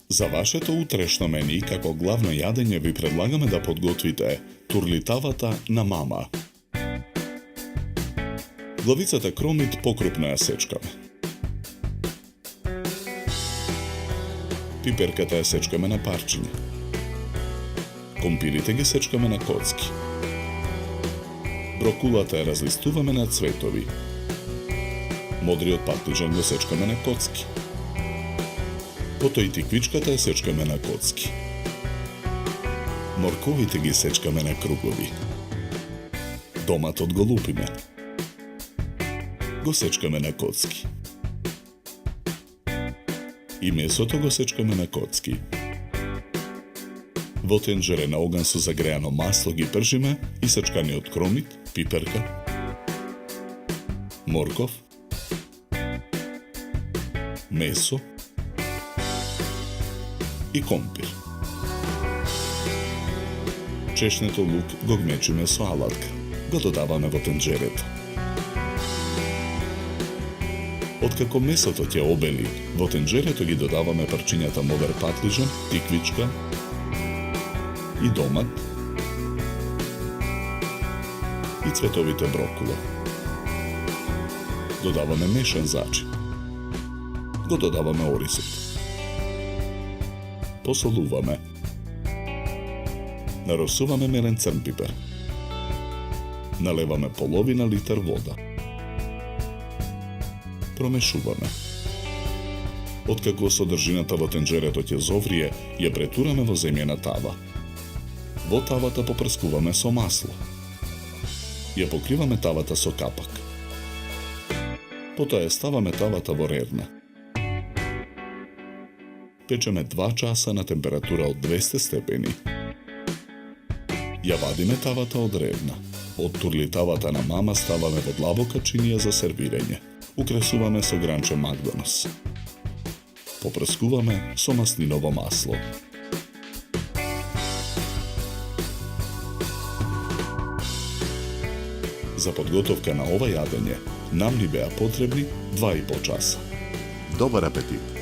За вашето утрешно мени, како главно јадење, ви предлагаме да подготвите турлитавата на мама. Главицата кромит покрупно ја сечкаме. Пиперката ја сечкаме на парчиња. Компирите ги сечкаме на коцки. Брокулата ја разлистуваме на цветови. Модриот патлиџан го сечкаме на коцки. Потоа и тиквичката ја сечкаме на коцки. Морковите ги сечкаме на кругови. Доматот го лупиме. Го сечкаме на коцки. И месото го сечкаме на коцки. Во тенџере на оган со загреано масло ги пржиме и сечканиот кромит, пиперка, морков, месо и компир. Чешнето лук го гмечиме со алатка. Го додаваме во тенџерето. Откако месото ќе обели, во тенџерето ги додаваме парчињата модер патлиџан, тиквичка и домат и цветовите брокула. Додаваме мешан зачин. Го додаваме оризот. Посолуваме. Наросуваме мелен црн пипер. Налеваме половина литар вода. Промешуваме. Откако содржината во тенџерето ќе зоврие, ја претураме во земјена тава. Во тавата попрскуваме со масло. Ја покриваме тавата со капак. Потоа ја ставаме тавата во ревна. Печеме 2 часа на температура од 200 степени. Ја вадиме тавата од ревна. Од турлитавата на мама ставаме во длабока чинија за сервирање. Украсуваме со гранче Макдонас. Попрскуваме со масниново масло. За подготовка на ова јадење нам ни беа потребни 2,5 часа. Добар апетит!